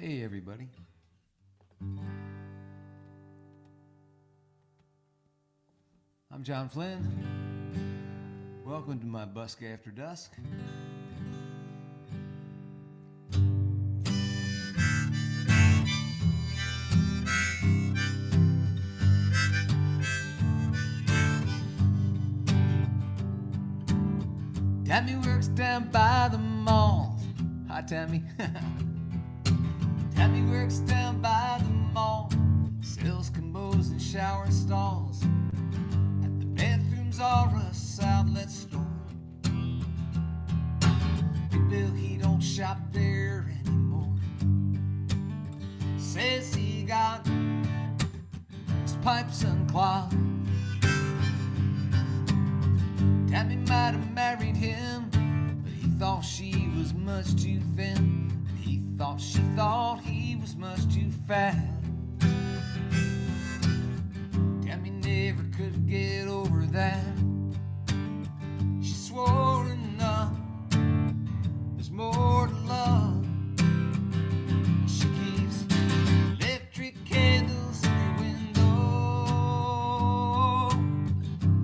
Hey everybody. I'm John Flynn. Welcome to my Busk After Dusk. Tammy works down by the mall. Hi, Tammy. Tammy works down by the mall, sells commodes and shower stalls. At the bathrooms or a outlet store. Big Bill, he don't shop there anymore. Says he got his pipes unclogged. Tammy might have married him, but he thought she was much too thin. She thought he was much too fat. Tammy never could get over that. She swore enough, there's more to love. She keeps electric candles in her window,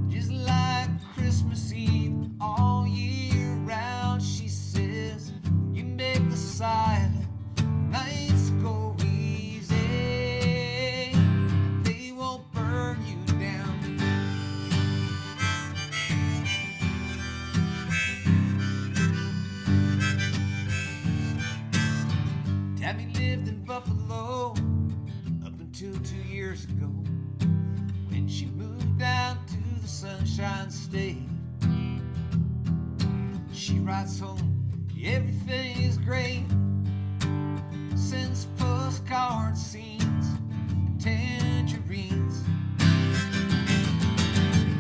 just like Christmas Eve all year round. She says, you make the silence nights go easy, they won't burn you down. Tammy lived in Buffalo up until 2 years ago, when she moved down to the Sunshine State. She writes home, everything is great. Sends postcard scenes and tangerines.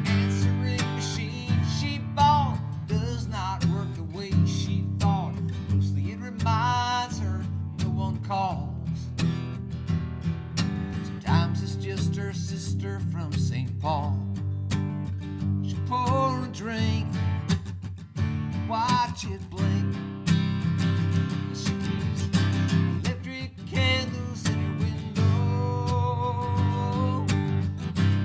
Answering machine she bought does not work the way she thought. Mostly it reminds her no one calls. Sometimes it's just her sister from St. Paul. She'll pour a drink, watch it blink. Candles in her window,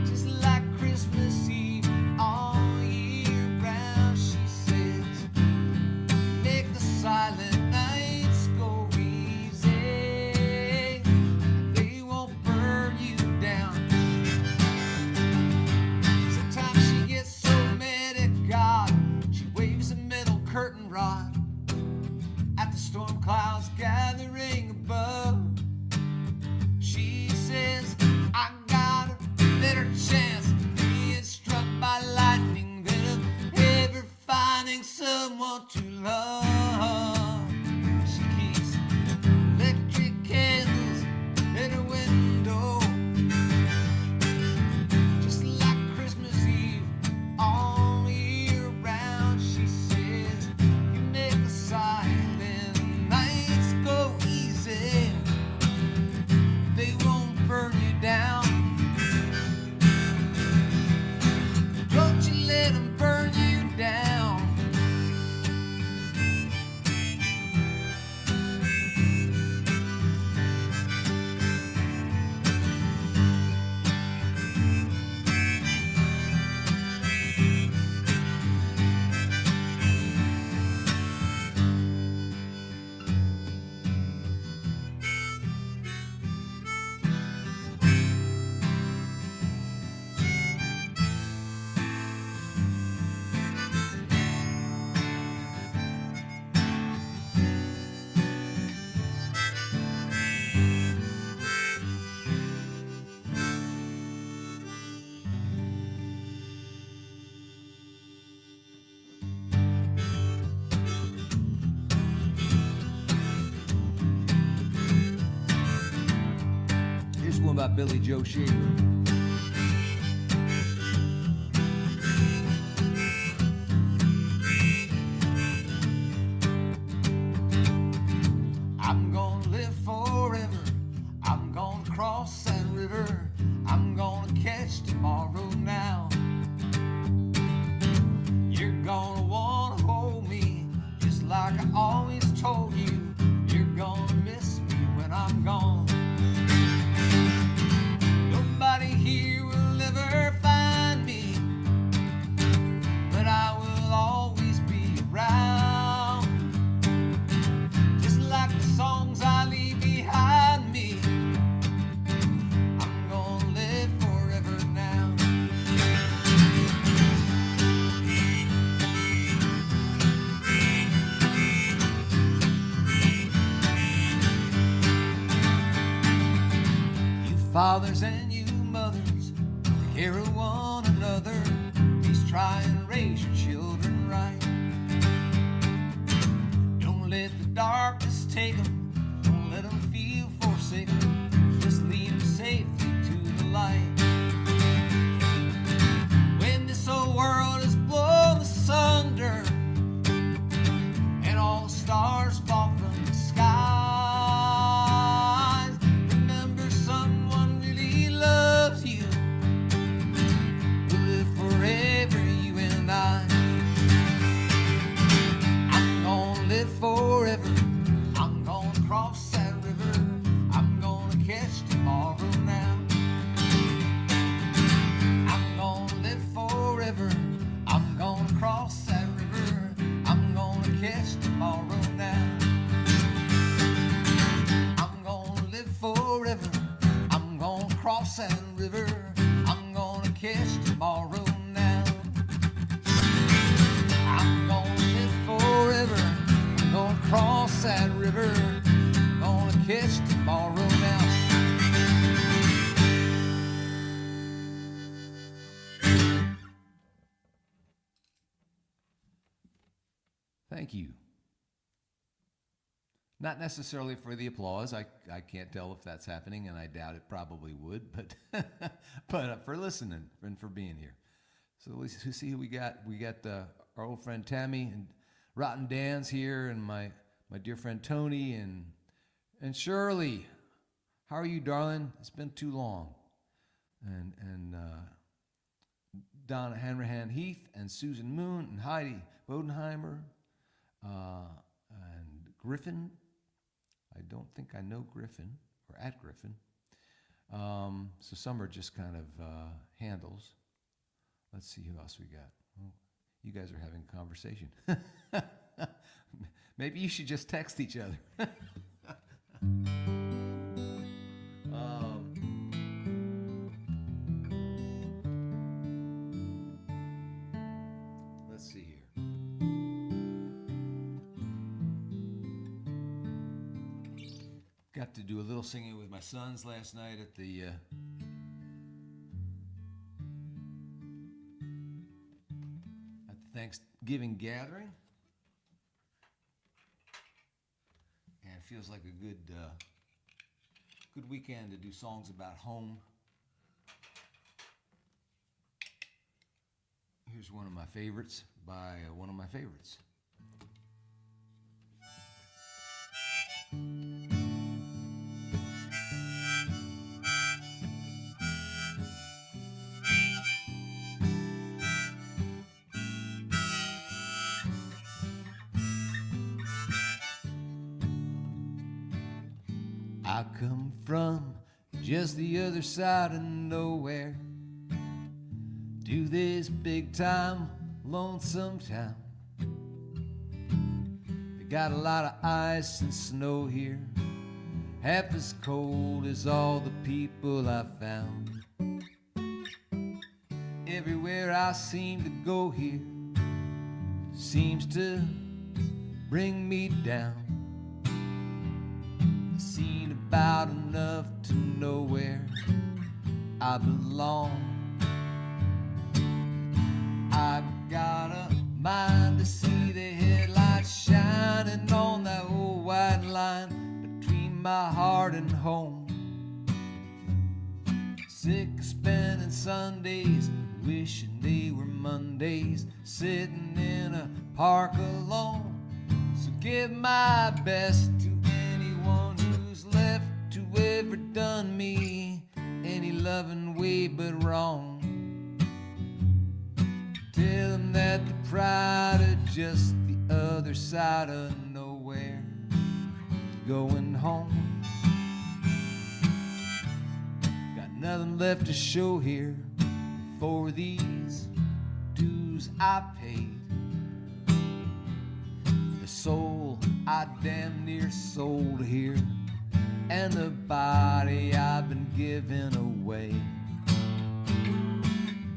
just like Christmas Eve all year round. She says, make the silent nights go easy, they won't burn you down. Sometimes she gets so mad at God, she waves a metal curtain rod at the storm clouds gathering above. She says, I got a better chance of being struck by lightning than of ever finding someone to love. She keeps electric candles in her window, just like Christmas Eve all year round. She says, you make the silent nights go easy, they won't burn you down. Don't you let them burn you down. Here's one by Billy Joe Shaver. I'm gonna live forever, I'm gonna cross that river, I'm gonna catch tomorrow now. You're gonna wanna hold me, just like I always told you. You're gonna miss me when I'm fathers and you mothers, take care of one another. Please try and raise your children right. Don't let the darkness take them. Don't let them feel forsaken. Just lead them safely to the light. When this old world is blown asunder and all the stars fall from the skies, remember someone really loves you. We'll live forever, you and I. I'm gonna live forever. I'm gonna cross that river. I'm gonna catch tomorrow now. I'm gonna live forever. I'm gonna cross that river. I'm gonna catch tomorrow now. I'm gonna live forever. I'm gonna cross that river. I'm gonna catch tomorrow now. I'm gonna live forever. I'm gonna cross that river. I'm gonna catch tomorrow now. Thank you. Not necessarily for the applause. I can't tell if that's happening, and I doubt it probably would, but but for listening and for being here. So let's see who we got. We got our old friend Tammy and Rotten Dan's here, and my dear friend Tony and Shirley. How are you, darling? It's been too long. And Donna Hanrahan Heath and Susan Moon and Heidi Bodenheimer and Griffin. I don't think I know Griffin or at Griffin. So some are just kind of handles. Let's see who else we got. Oh, you guys are having a conversation. Maybe you should just text each other. Let's see here. Got to do a little singing with my sons last night at the Thanksgiving gathering, and it feels like a good weekend to do songs about home. Here's one of my favorites by one of my favorites. I come from just the other side of nowhere to this big time lonesome town. They got a lot of ice and snow here, half as cold as all the people I found. Everywhere I seem to go here seems to bring me down. I've seen about enough to know where I belong. I've got a mind to see the headlights shining on that old white line between my heart and home. Sick of spending Sundays wishing they were Mondays, sitting in a park alone. So give my best to anyone who's left to ever done me any loving way but wrong. Tell them that the pride of just the other side of nowhere is going home. Got nothing left to show here for these dues I paid. For the soul I damn near sold here, and the body I've been giving away.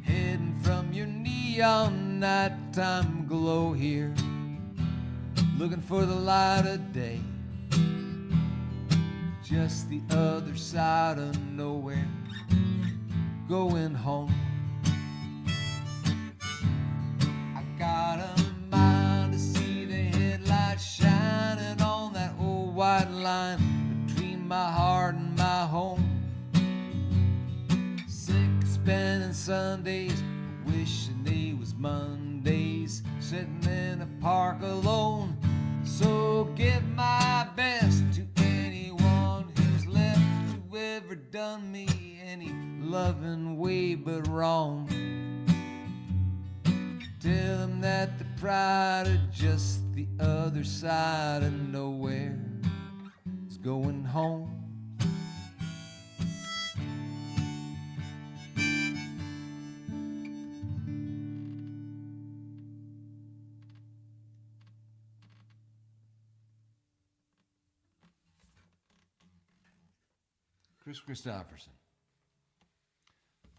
Heading from your neon nighttime glow here, looking for the light of day. just the other side of nowhere, going home. I got a mind to see the headlights shining on that old white line between my heart and my home. Sick of spending Sundays, wishing they was Mondays, sitting in a park alone. So give my best to anyone who's left, who ever done me any loving way but wrong. Tell them that the pride of just the other side of nowhere is going home. Chris Christopherson.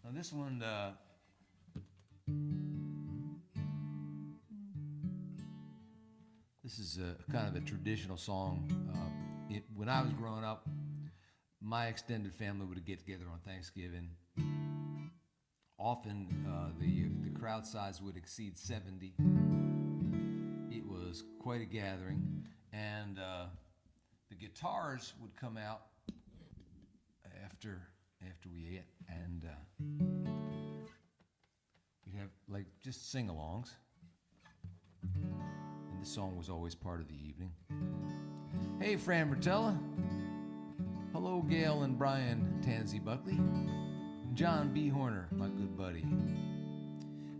Now this one, this is a kind of a traditional song. When I was growing up, my extended family would get together on Thanksgiving. Often the crowd size would exceed 70. It was quite a gathering, and the guitars would come out after we ate, and we'd have like just sing-alongs, and this song was always part of the evening. Hey, Fran Rotella. Hello, Gail and Brian Tansy Buckley. And John B. Horner, my good buddy.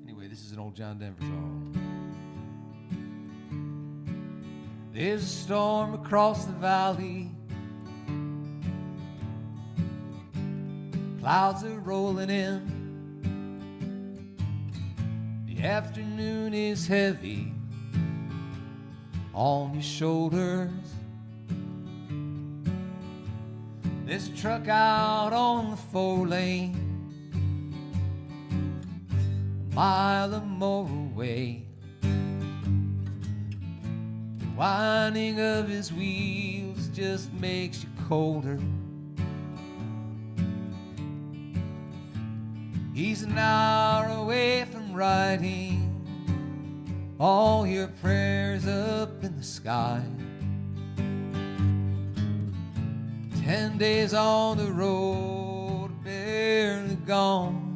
Anyway, this is an old John Denver song. There's a storm across the valley. Clouds are rolling in. The afternoon is heavy on your shoulders. There's a truck out on the 4-lane, a mile or more away. The whining of his wheels just makes you colder. He's an hour away from writing all your prayers up in the sky. 10 days on the road, barely gone.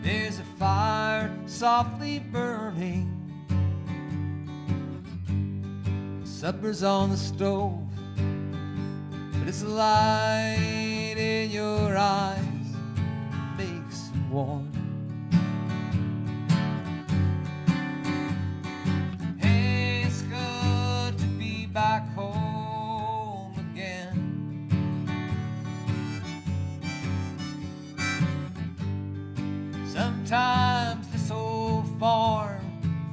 There's a fire softly burning. Supper's on the stove, but it's a light in your eyes makes you warm. Hey, it's good to be back home again. Sometimes this old farm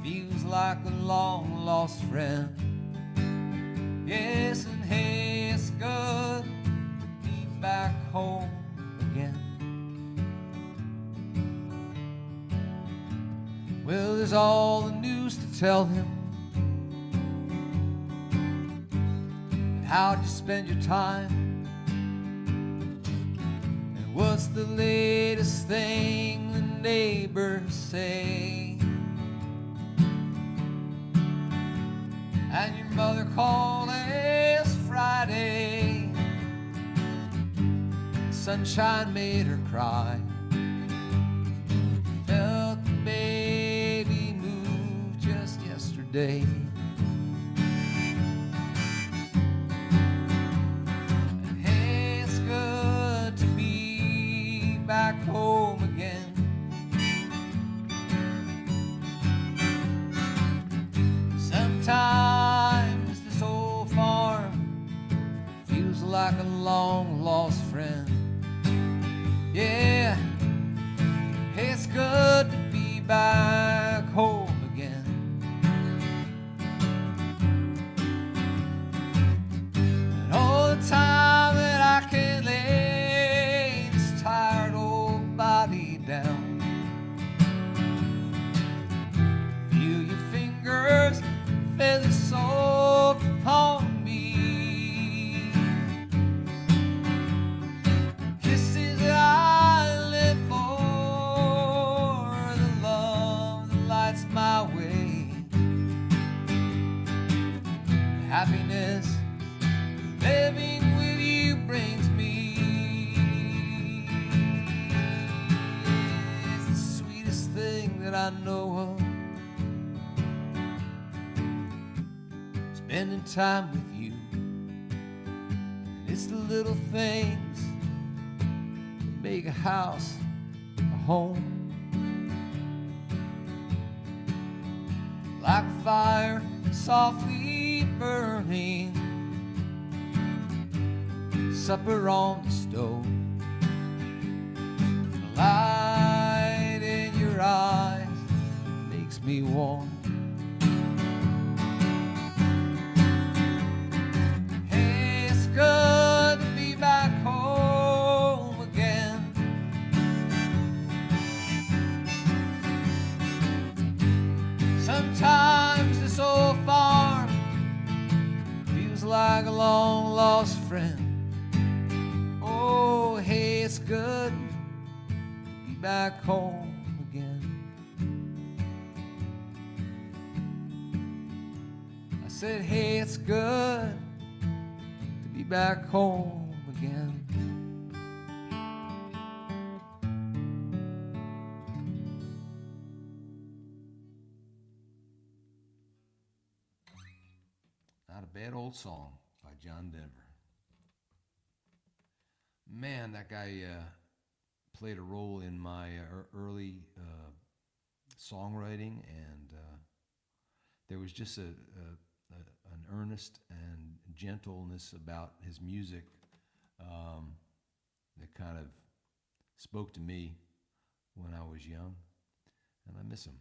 feels like a long lost friend. Yes, and hey, it's good back home again. Well, there's all the news to tell him. And how'd you spend your time? And what's the latest thing the neighbors say? And your mother called last Friday. Sunshine made her cry. Felt the baby move just yesterday. And hey, it's good to be back home again. Sometimes this old farm feels like a long lost friend. Yeah, it's good to be back home again. And all the time that I can lay this tired old body down, feel your fingers feather soft upon I know of. Spending time with you. And it's the little things that make a house a home. Like a fire softly burning, supper on the stove, the light in your eyes makes me warm. Hey, it's good to be back home again. Sometimes this old farm feels like a long lost friend. Oh, hey, it's good to be back home again. I said, hey, it's good to be back home again. Not a bad old song by John Denver. Man, that guy played a role in my early songwriting, and there was just an earnest and gentleness about his music that kind of spoke to me when I was young, and I miss him.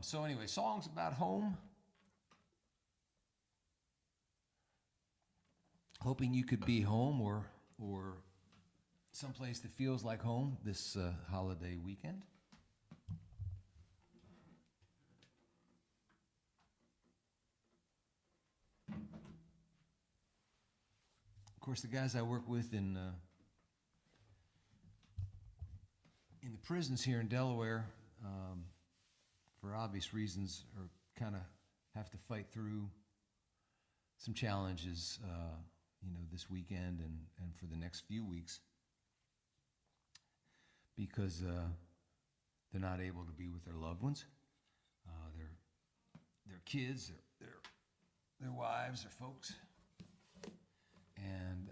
So anyway, songs about home. Hoping you could be home or someplace that feels like home this holiday weekend. Of course, the guys I work with in the prisons here in Delaware, for obvious reasons, are kind of have to fight through some challenges, this weekend and for the next few weeks, because they're not able to be with their loved ones, their kids, their wives, their folks. And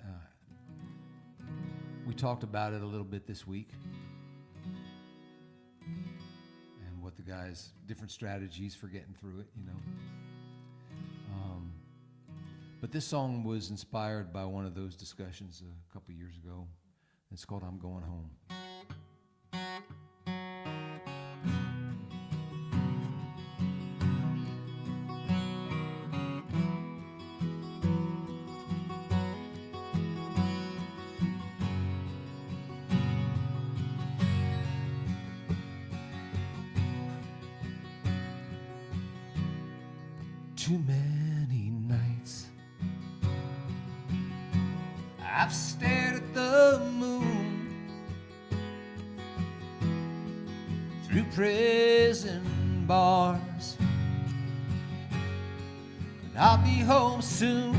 we talked about it a little bit this week, and what the guys, different strategies for getting through it, But this song was inspired by one of those discussions a couple years ago. It's called I'm Going Home. Too many nights I've stared at the moon through prison bars, but I'll be home soon,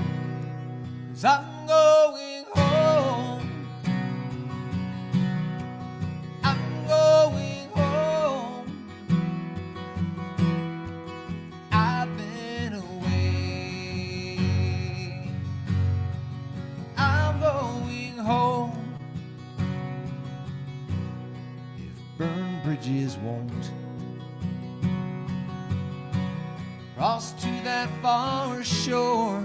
'cause I'm going home. I'm going home. I've been away. I'm going home. If burned bridges won't cross to that far shore,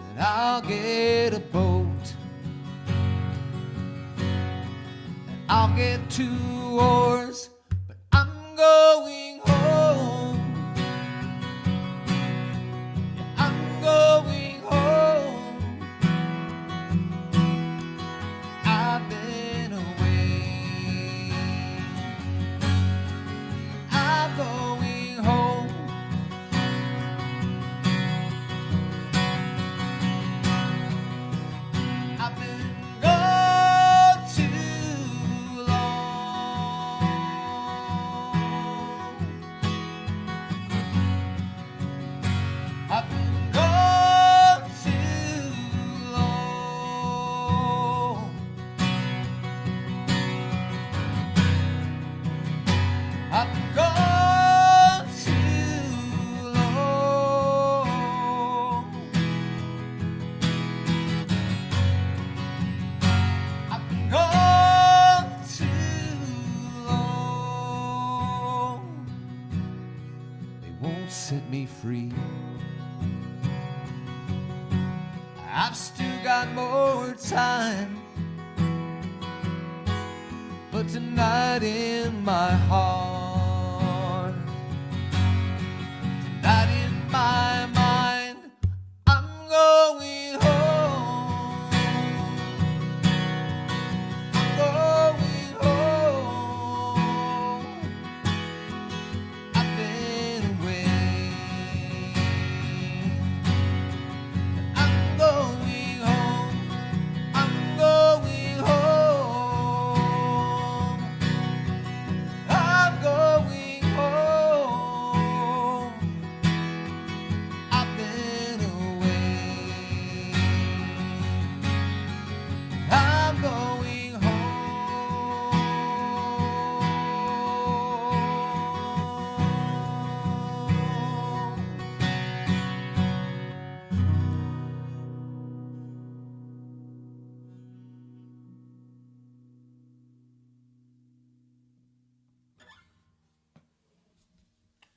then I'll get a boat and I'll get 2 oars, but I'm going home. I'm going home. I've been away. I'm going home. I've been gone too long. me free. I've still got more time, but tonight in my heart, tonight in my mind, I'm going home. I'm going home. I've been away. I'm going home. I'm going home. I'm going home. I've been away. I'm going home.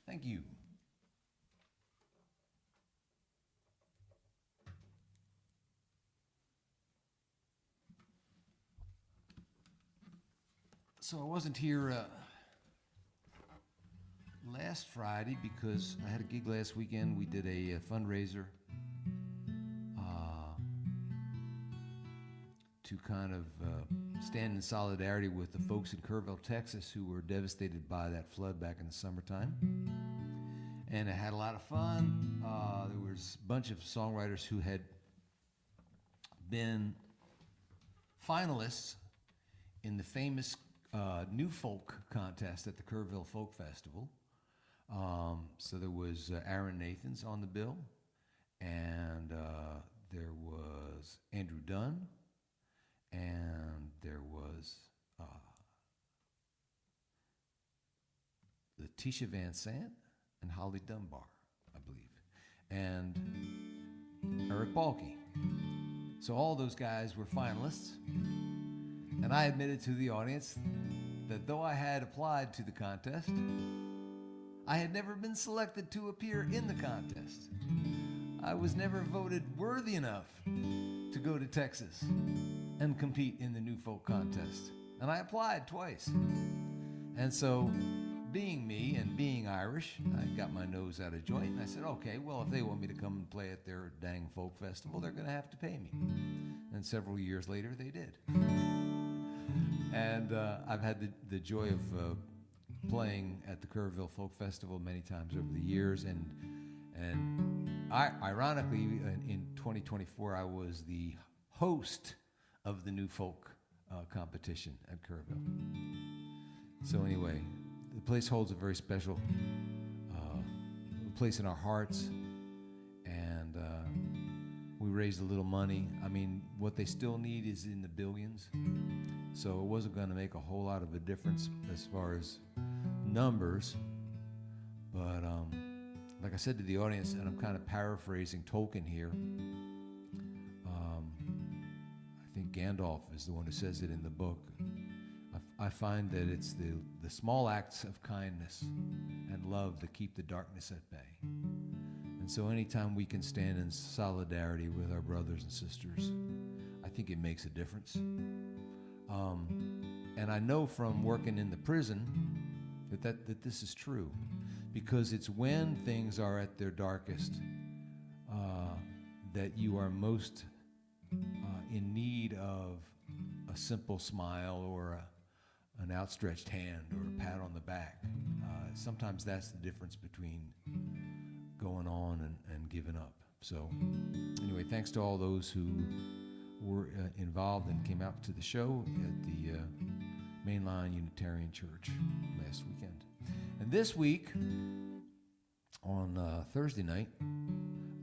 Thank you. So I wasn't here last Friday because I had a gig last weekend. We did a fundraiser to kind of stand in solidarity with the folks in Kerrville, Texas, who were devastated by that flood back in the summertime. And I had a lot of fun. There was a bunch of songwriters who had been finalists in the famous New Folk contest at the Kerrville Folk Festival. So there was Aaron Nathans on the bill, and there was Andrew Dunn, and there was Letitia Van Sant and Holly Dunbar, I believe, and Eric Balke. So all those guys were finalists, and I admitted to the audience that though I had applied to the contest, I had never been selected to appear in the contest. I was never voted worthy enough to go to Texas and compete in the New Folk contest. And I applied twice. And so, being me and being Irish, I got my nose out of joint and I said, okay, well, if they want me to come and play at their dang folk festival, they're gonna have to pay me. And several years later, they did. And I've had the joy of playing at the Kerrville Folk Festival many times over the years, and ironically, in 2024, I was the host of the New Folk competition at Kerrville. So anyway, the place holds a very special place in our hearts, and we raised a little money. I mean, what they still need is in the billions, so it wasn't going to make a whole lot of a difference as far as numbers, but like I said to the audience, and I'm kind of paraphrasing Tolkien here, I think Gandalf is the one who says it in the book. I find that it's the small acts of kindness and love that keep the darkness at bay. And so anytime we can stand in solidarity with our brothers and sisters, I think it makes a difference. And I know from working in the prison that this is true, because it's when things are at their darkest that you are most in need of a simple smile or an outstretched hand or a pat on the back. Sometimes that's the difference between going on and giving up. So anyway, thanks to all those who were involved and came out to the show at the Mainline Unitarian Church last weekend. And this week, on Thursday night,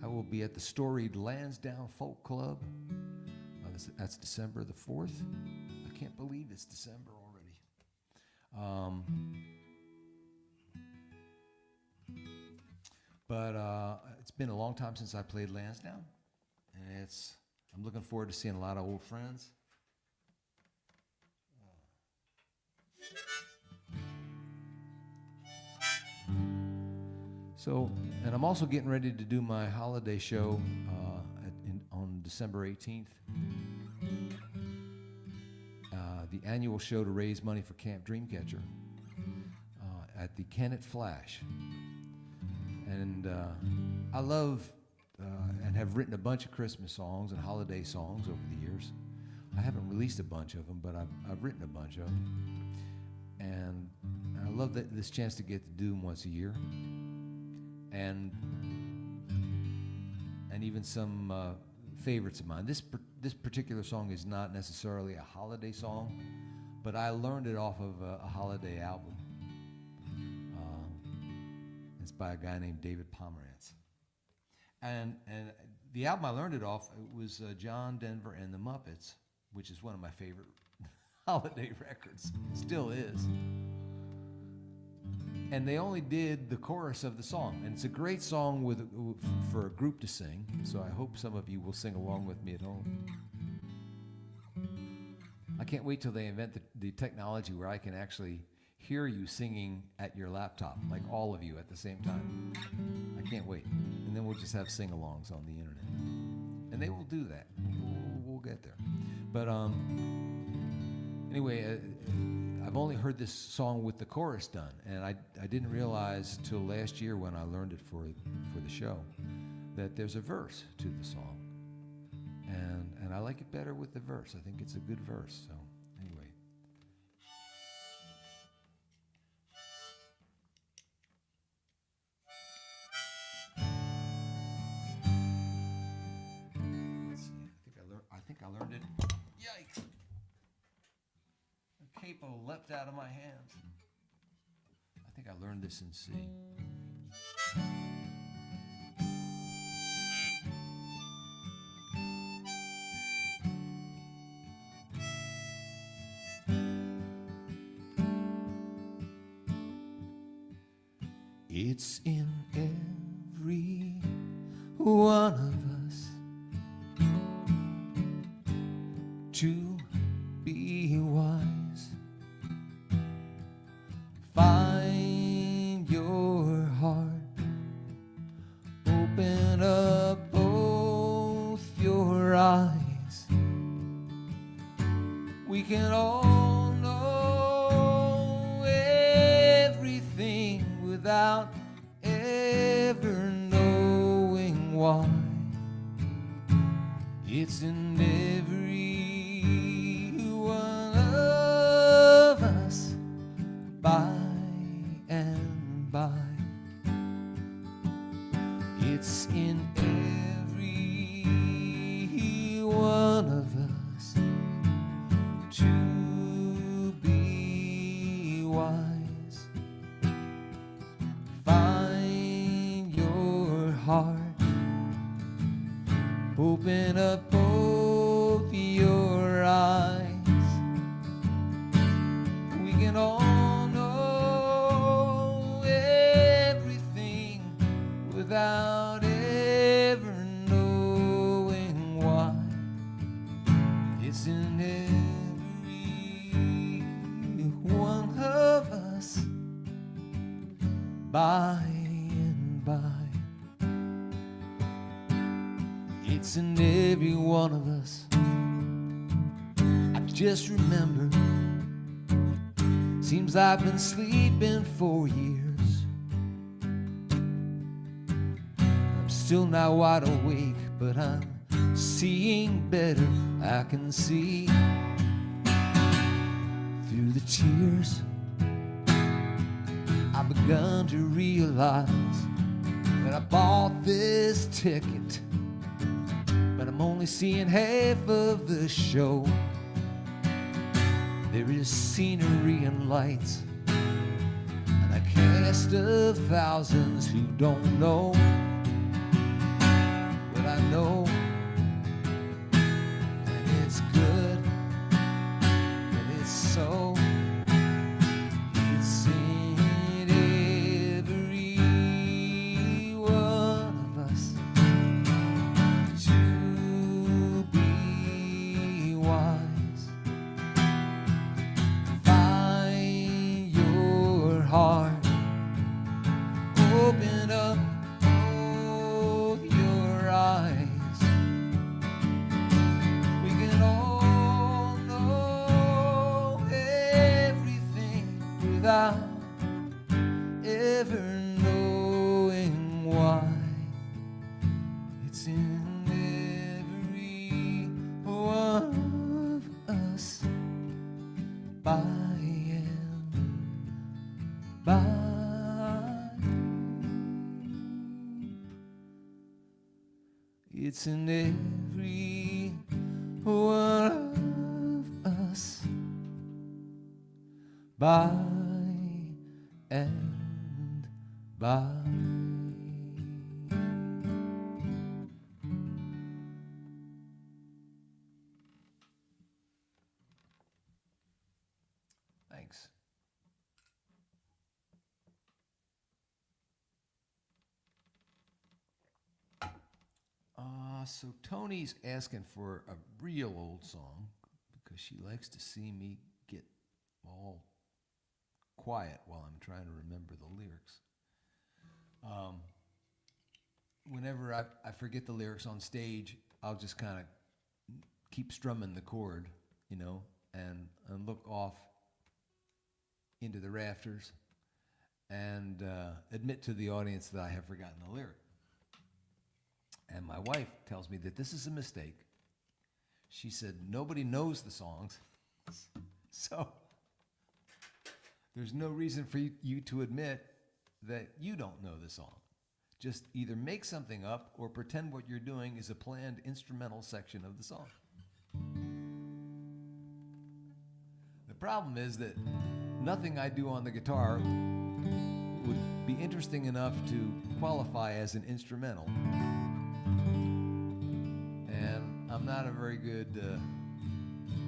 I will be at the storied Lansdowne Folk Club. That's December the 4th. I can't believe it's December already. But it's been a long time since I played Lansdowne, and I'm looking forward to seeing a lot of old friends. So, and I'm also getting ready to do my holiday show on December 18th. The annual show to raise money for Camp Dreamcatcher at the Kennett Flash. And I love and have written a bunch of Christmas songs and holiday songs over the years. I haven't released a bunch of them, but I've written a bunch of them. And I love this chance to get to do them once a year. And even some favorites of mine. This particular song is not necessarily a holiday song, but I learned it off of a holiday album. It's by a guy named David Pomerantz. And the album I learned it off, it was John Denver and the Muppets, which is one of my favorite holiday records. Still is. And they only did the chorus of the song. And it's a great song for a group to sing, so I hope some of you will sing along with me at home. I can't wait till they invent the technology where I can actually hear you singing at your laptop, like all of you at the same time. I can't wait. And then we'll just have sing-alongs on the internet. And they will do that. We'll get there. But anyway, I've only heard this song with the chorus done, and I didn't realize till last year when I learned it for the show that there's a verse to the song, and I like it better with the verse. I think it's a good verse. So anyway, let's see. I think I learned it. Yikes! Capo leapt out of my hands. I think I learned this in C. It's in every one of us to be wise. Find your heart, open up both your eyes. We can all know everything without ever knowing why. It's in every one of us by and by. It's in every one of us to be wise. Find your heart, open up both your eyes. We can all know everything without ever knowing why. It's in every one of us by and by. It's in every one of us. I just remember, seems I've been sleeping for years. I'm still not wide awake, but I'm seeing better. I can see through the tears. I've begun to realize that I bought this ticket, but I'm only seeing half of the show. There is scenery and lights, and a cast of thousands who don't know what I know. And it's good, and it's so. It's in every one of us to be wise. Find your heart, open up It's in every one of us, by and by. Thanks. So Tony's asking for a real old song because she likes to see me get all quiet while I'm trying to remember the lyrics. Whenever I forget the lyrics on stage, I'll just kind of keep strumming the chord, you know, and look off into the rafters and admit to the audience that I have forgotten the lyric. And my wife tells me that this is a mistake. She said, nobody knows the songs, so there's no reason for you to admit that you don't know the song. Just either make something up or pretend what you're doing is a planned instrumental section of the song. The problem is that nothing I do on the guitar would be interesting enough to qualify as an instrumental. And I'm not a very good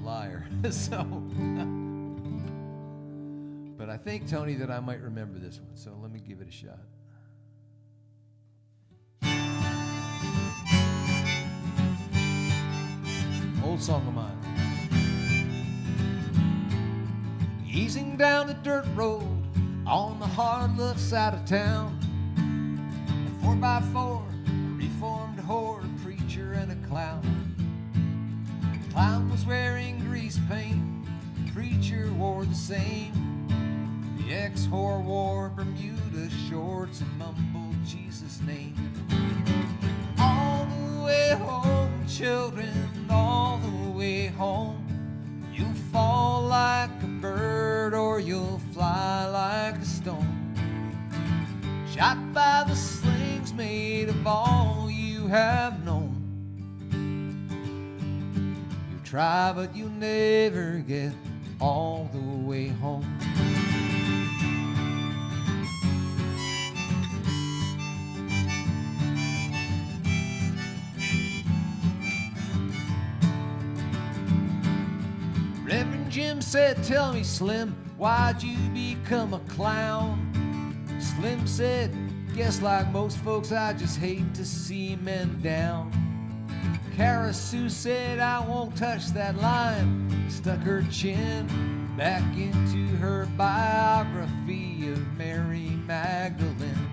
liar, so. But I think, Tony, that I might remember this one, so let me give it a shot. Old song of mine. Easing down the dirt road on the hard luck side of town, a 4x4, a reformed whore, a preacher, and a clown. The clown was wearing grease paint, the preacher wore the same. The ex-whore wore Bermuda shorts and mumbled Jesus' name. All the way home, children, all the way home. You'll fall like a bird or you'll fly like a stone. Shot by the slings made of all you have known. You try but you never get all the way home. Reverend Jim said, tell me, Slim, why'd you become a clown? Slim said, guess like most folks, I just hate to see men down. Cara Sue said, I won't touch that line. Stuck her chin back into her biography of Mary Magdalene.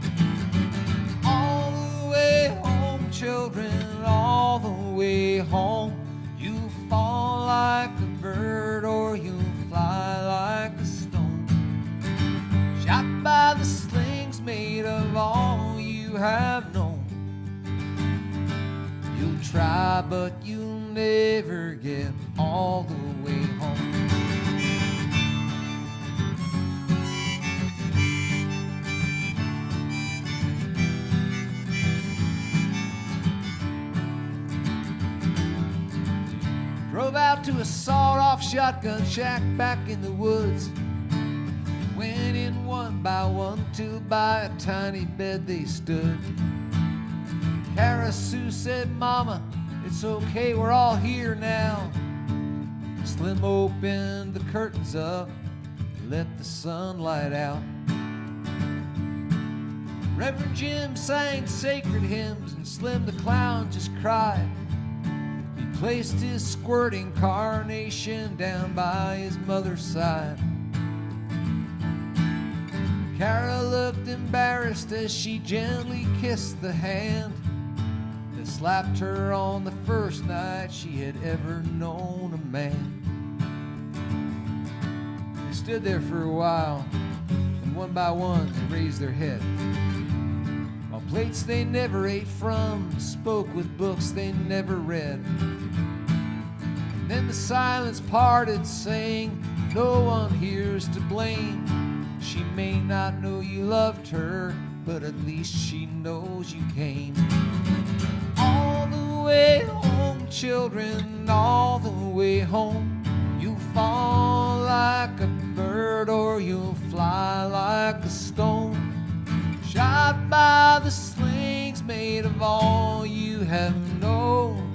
All the way home, children, all the way home. You'll fall like a bird or you'll fly like a stone. Shot by the slings made of all you have known. You'll try but you'll never get all the way home. Drove out to a sawed-off shotgun shack back in the woods. Went in one by one till by a tiny bed they stood. Cara Sue said, Mama, it's okay, we're all here now. Slim opened the curtains up, let the sunlight out. Reverend Jim sang sacred hymns and Slim the clown just cried. Placed his squirting carnation down by his mother's side. Cara looked embarrassed as she gently kissed the hand that slapped her on the first night she had ever known a man. They stood there for a while, and one by one they raised their head. While plates they never ate from spoke with books they never read. Then the silence parted, saying, no one here's to blame. She may not know you loved her, but at least she knows you came. All the way home, children, all the way home. You'll fall like a bird or you'll fly like a stone. Shot by the slings made of all you have known.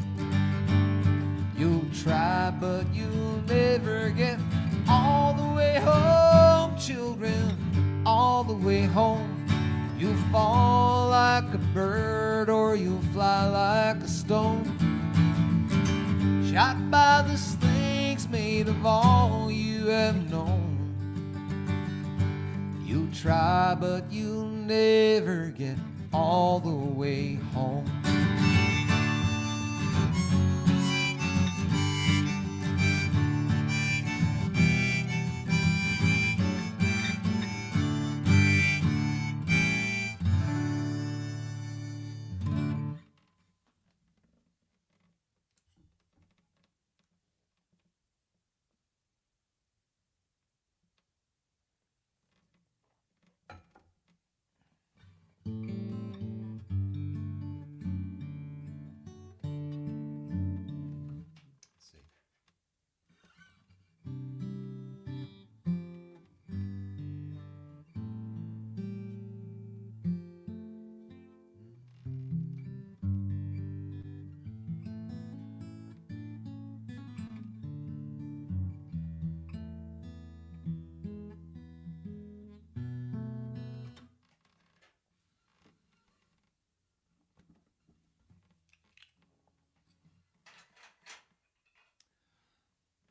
You'll try, but you'll never get all the way home, children, all the way home. You'll fall like a bird or you'll fly like a stone. Shot by the slings made of all you have known. You'll try, but you'll never get all the way home.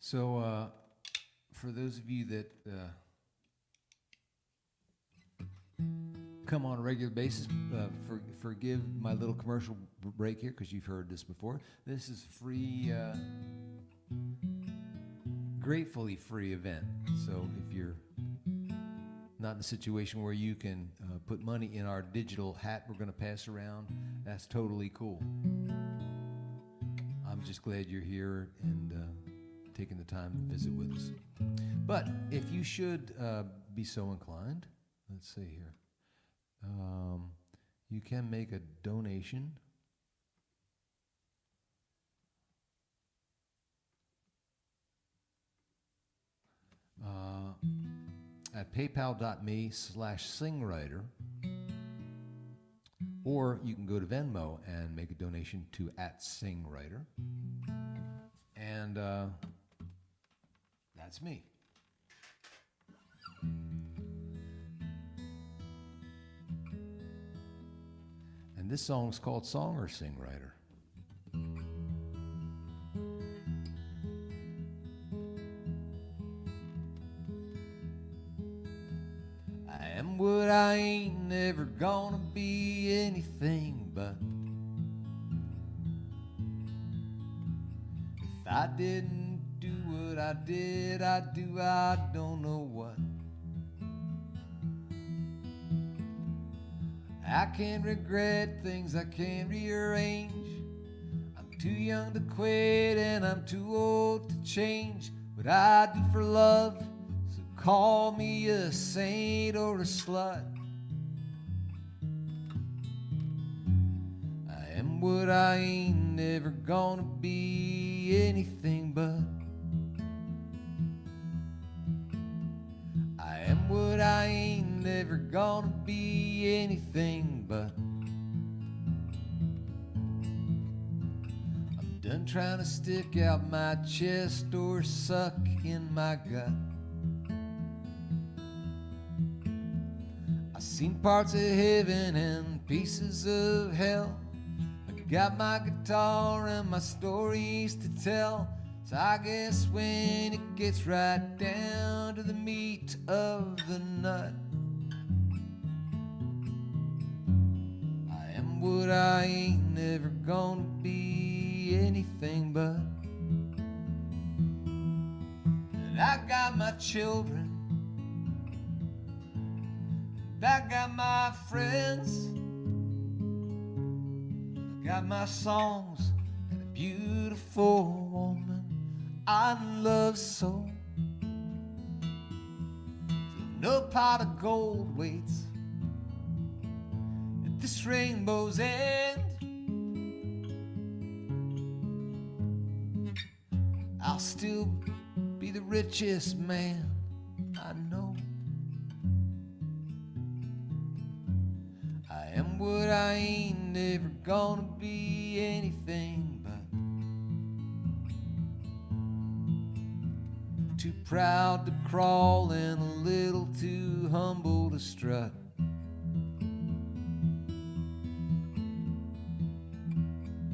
So, for those of you that come on a regular basis, forgive my little commercial break here because you've heard this before. This is free, gratefully free event. So if you're not in a situation where you can put money in our digital hat we're going to pass around, that's totally cool. I'm just glad you're here and taking the time to visit with us. But if you should be so inclined, let's see here, you can make a donation at paypal.me/singwriter, or you can go to Venmo and make a donation to @singwriter, and that's me. And this song's called Song or Sing Writer. I am what I ain't, never gonna be anything but. If I didn't do what I did, I'd do I don't know what. I can't regret things I can't rearrange. I'm too young to quit and I'm too old to change what I do for love. So call me a saint or a slut. I am what I ain't, never gonna be anything but. I am what I ain't, never gonna be anything but. I'm done trying to stick out my chest or suck in my gut. I've seen parts of heaven and pieces of hell. I got my guitar and my stories to tell. So I guess when it gets right down to the meat of the nut, I am what I ain't, never gonna be anything but. And I got my children, and I got my friends, got my songs and a beautiful woman I love so. No pot of gold waits at this rainbow's end. still be the richest man I know. I am what I ain't never gonna be anything but too proud to crawl and a little too humble to strut.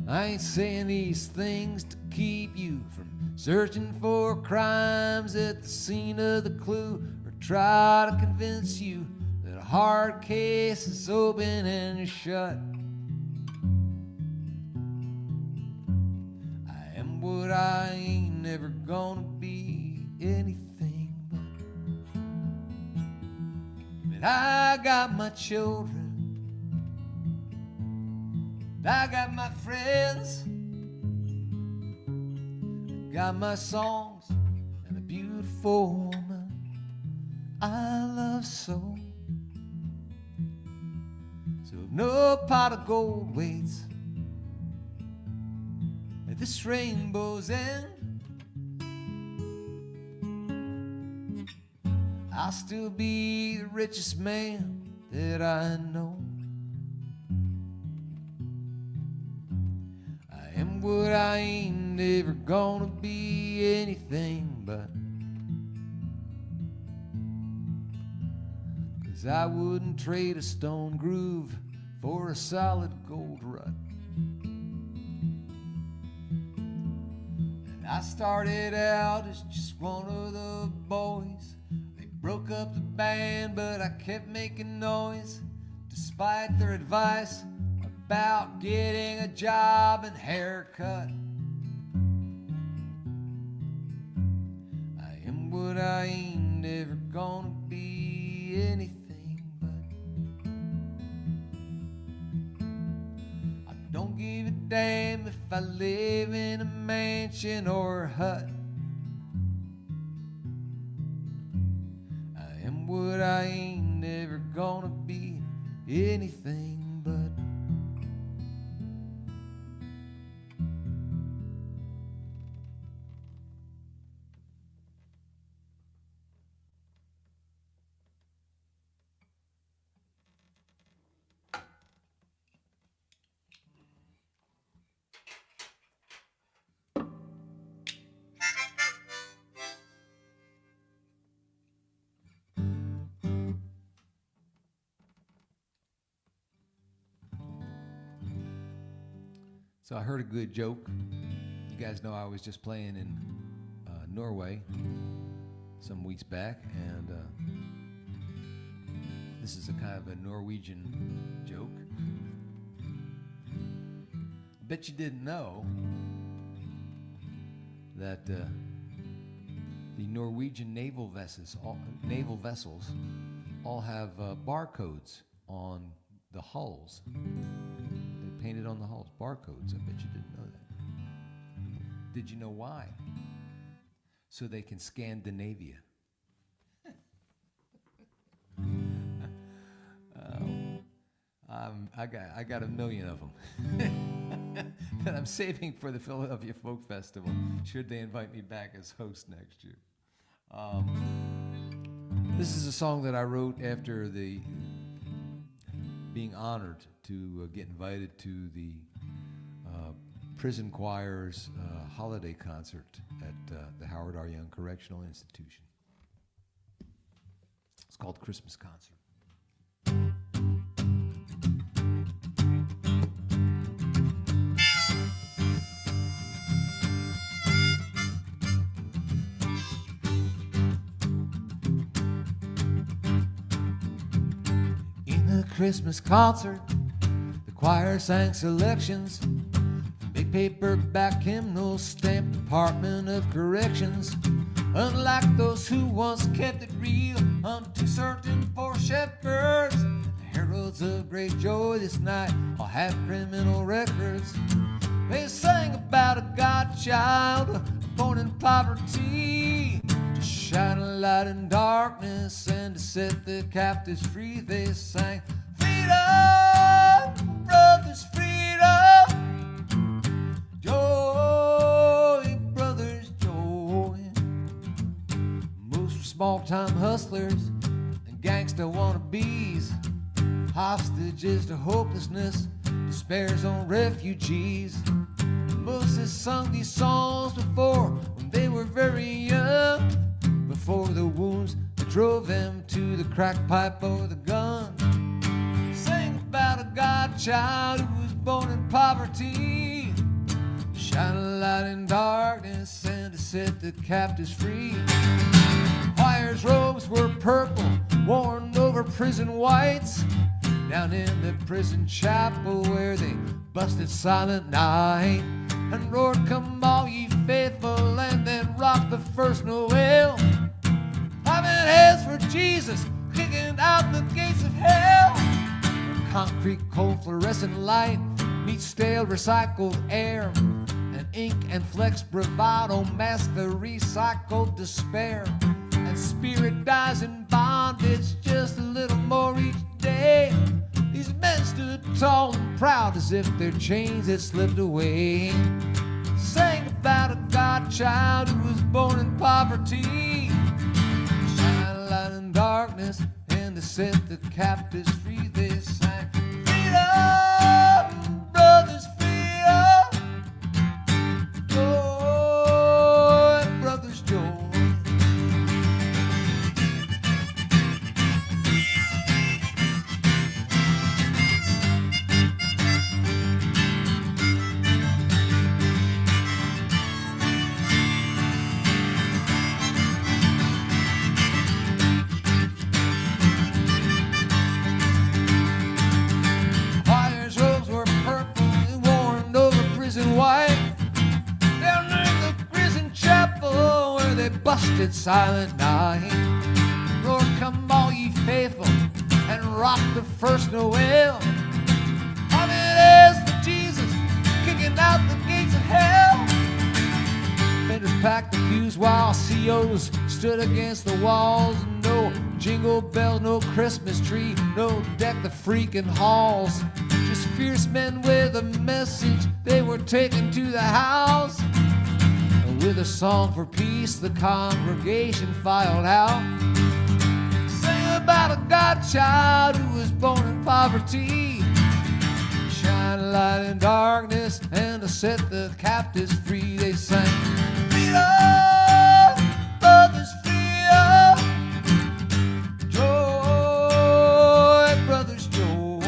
I ain't saying these things to keep you from searching for crimes at the scene of the clue, or try to convince you that a hard case is open and shut. I am what I ain't never gonna be anything but I got my children, I got my friends, I got my songs, and a beautiful woman I love so. So if no pot of gold waits at this rainbow's end, I'll still be the richest man that I know. I am what I ain't never gonna be anything but, 'cause I wouldn't trade a stone groove for a solid gold rut. And I started out as just one of the boys. They broke up the band, but I kept making noise, despite their advice about getting a job and haircut. I am what I ain't never gonna be anything but. I don't give a damn if I live in a mansion or a hut. I am what I ain't never gonna be anything but. So I heard a good joke. You guys know I was just playing in Norway some weeks back, and this is a kind of a Norwegian joke. I bet you didn't know that the Norwegian naval vessels all have barcodes on the hulls. Painted on the hulls, barcodes. I bet you didn't know that. Did you know why? So they can Scandinavia. I got a million of them that I'm saving for the Philadelphia Folk Festival, should they invite me back as host next year. This is a song that I wrote after being honored to get invited to the prison choir's holiday concert at the Howard R. Young Correctional Institution. It's called Christmas Concert. In the Christmas concert, the choir sang selections from big paperback hymnals, stamped Department of Corrections. Unlike those who once kept it real unto certain poor shepherds, the heralds of great joy this night all have criminal records. They sang about a God-child born in poverty, to shine a light in darkness and to set the captives free. They sang, freedom, brothers, freedom, joy, brothers, joy. small-time hustlers and gangsta wannabes, hostages to hopelessness, despair's own refugees. Moses sung these songs before when they were very young, before the wounds that drove them to the crack pipe or the gun. Sang about a godchild who was born in poverty, shine a light in darkness and to set the captives free. Choir's robes were purple, worn over prison whites, down in the prison chapel where they busted Silent Night and roared, "Come all ye faithful," and then rocked the first Noel. Having hands for Jesus, kicking out the gates of hell. Concrete, cold, fluorescent light meets stale, recycled air, and ink and flex bravado mask the recycled despair. And spirit dies in bondage just a little more each day. These men stood tall and proud as if their chains had slipped away. Sang about a godchild who was born in poverty, shine a light in darkness and to set the captives free. They sang, "Freedom, brothers, freedom, joy, brothers, joy." White, down in the prison chapel where they busted Silent Night. Lord, come all ye faithful and rock the first Noel. I'm in as for Jesus, kicking out the gates of hell. Vendors packed the pews while COs stood against the walls. No jingle bells, no Christmas tree, no deck the freaking halls. Just fierce men with a message they were taken to the house. With a song for peace, the congregation filed out. Sing about a godchild who was born in poverty, shine a light in darkness and to set the captives free. They sang, "Freedom, brothers, freedom, joy, brothers, joy."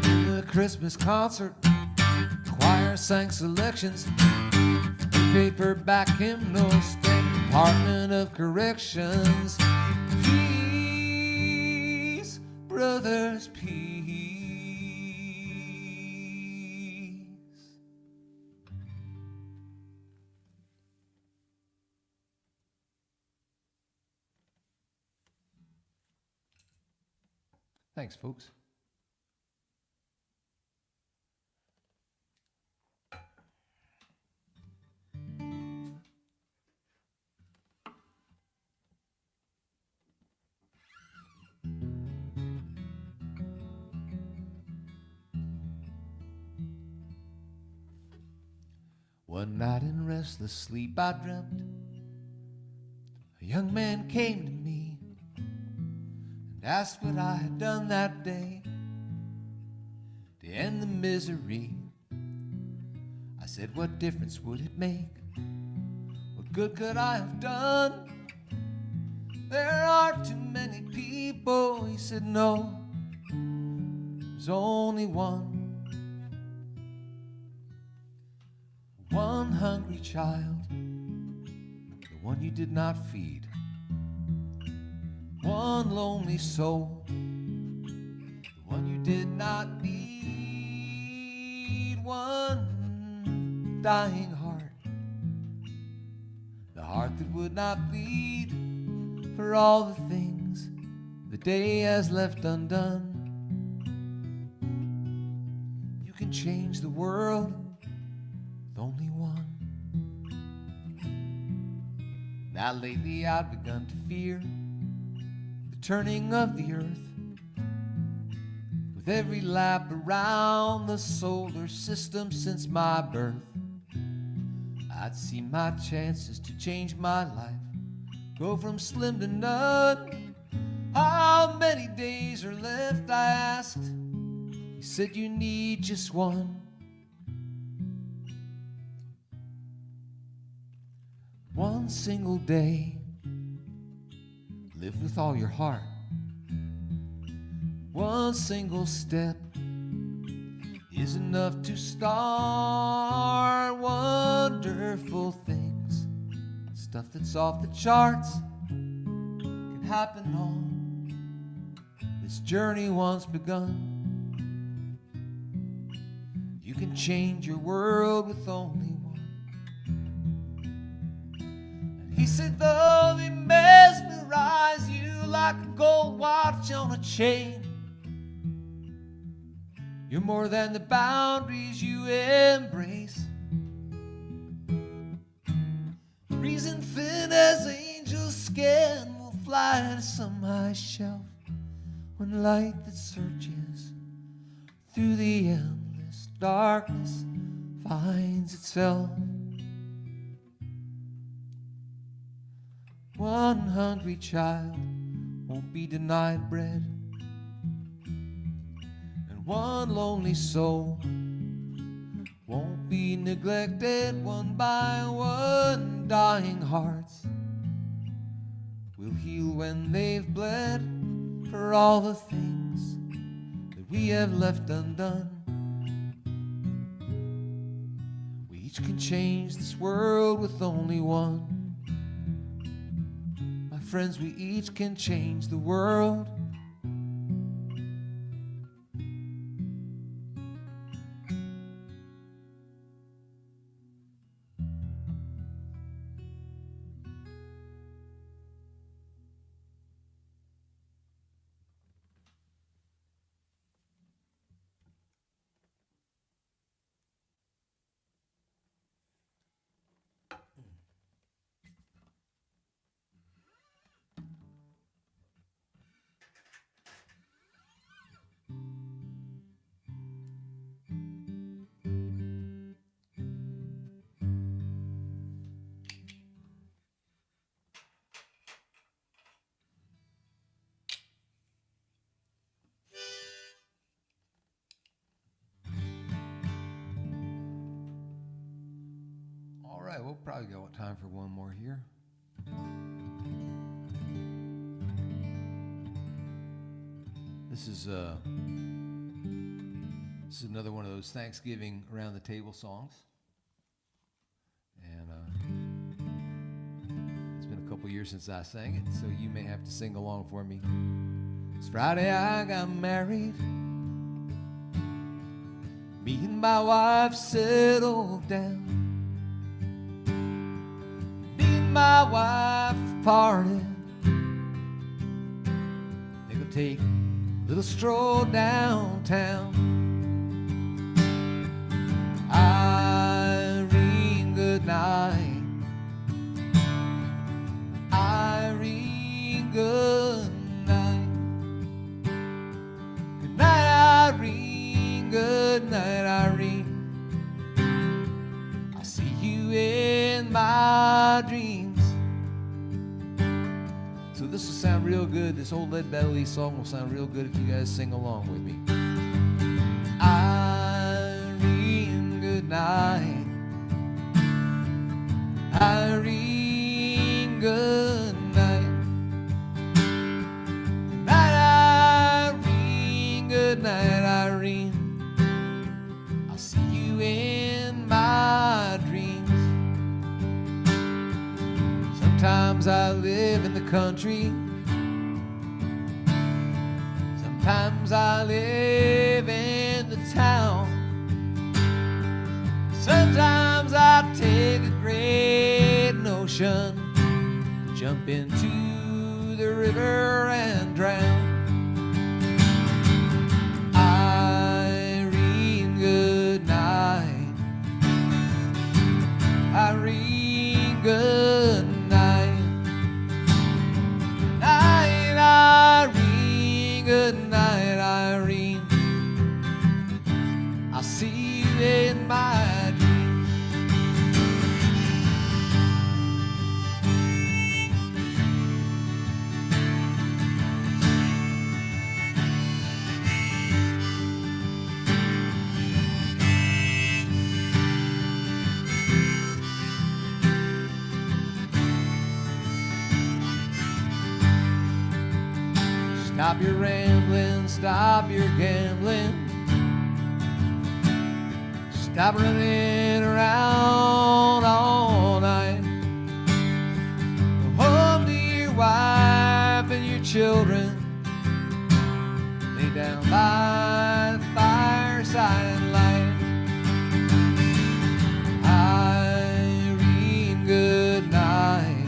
In the Christmas concert, the choir sang selections, paperback hymnals, Department of Corrections. Peace, brothers, peace. Thanks, folks. One night in restless sleep I dreamt a young man came to me and asked what I had done that day to end the misery. I said, what difference would it make? What good could I have done? There are too many people. He said, no, there's only one hungry child, the one you did not feed, one lonely soul, the one you did not need, one dying heart, the heart that would not bleed for all the things the day has left undone. You can change the world with only one. Now lately I've begun to fear the turning of the earth. With every lap around the solar system since my birth, I'd see my chances to change my life go from slim to none. How many days are left, I asked. He said you need just one. One single day, live with all your heart. One single step is enough to start wonderful things. Stuff that's off the charts can happen on this journey once begun. You can change your world with only one. And he said, though they mesmerize you like a gold watch on a chain, you're more than the boundaries you embrace. Reason thin as angel skin will fly to some high shelf when light that searches through the endless darkness finds itself. One hungry child won't be denied bread. One lonely soul won't be neglected. One by one, dying hearts will heal when they've bled for all the things that we have left undone. We each can change this world with only one. My friends, we each can change the world. We'll probably got time for one more here. This is another one of those Thanksgiving around the table songs, and it's been a couple years since I sang it, so you may have to sing along for me. It's Friday I got married. Me and my wife settled down. My wife parted. Think I'll take a little stroll downtown. Irene, good night. Irene, good night. Good night, Irene. Good night, Irene. I see you in my dreams. So this will sound real good. This old Lead Belly song will sound real good if you guys sing along with me. Irene, good night. Irene, good night. Good night, Irene. Good night, Irene. I'll see you in my dreams. Sometimes I live in the country. Sometimes I live in the town. Sometimes I take a great notion, jump into the river and drown. Irene, good night. Irene, good night. Night, Irene, good night, Irene. I'll see you in my dreams. Stop your rambling, stop your gambling. Stop running around all night. Go home to your wife and your children. Lay down by the fireside and light. Irene, good night.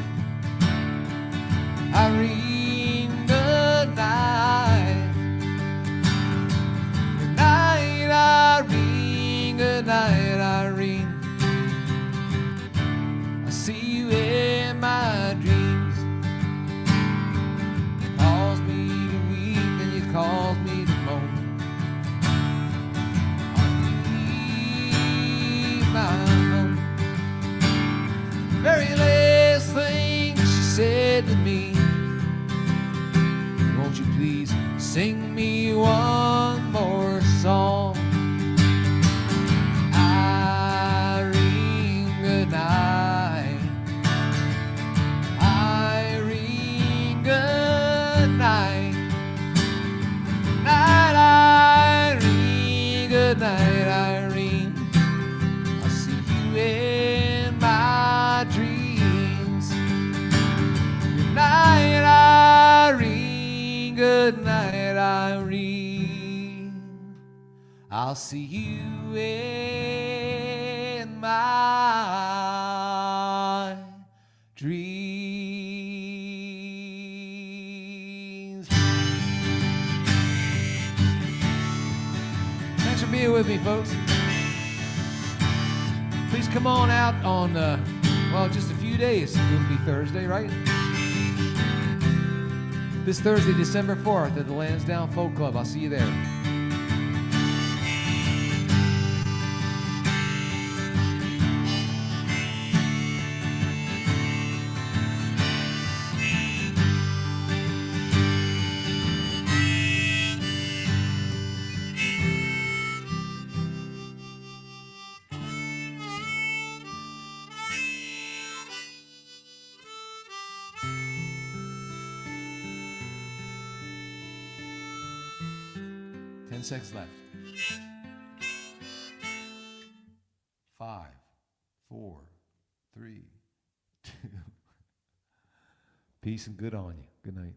Irene, good night. Good night, Irene. Good night, Irene. I see you in my dreams. You cause me to weep and you cause me to moan. I'll leave my home. Very last thing she said to me, won't you please sing me one more song? Irene, good night. Irene, good night. Night, Irene, good night, Irene. I see you in my dreams. Good night, Irene, good night, Irene. I'll see you in my dreams. Thanks for being with me, folks. Please come on out on, well, just a few days. It'll be Thursday, right? This Thursday, December 4th at the Lansdowne Folk Club. I'll see you there. Seconds left. 5, 4, 3, 2. Peace and good on you. Good night.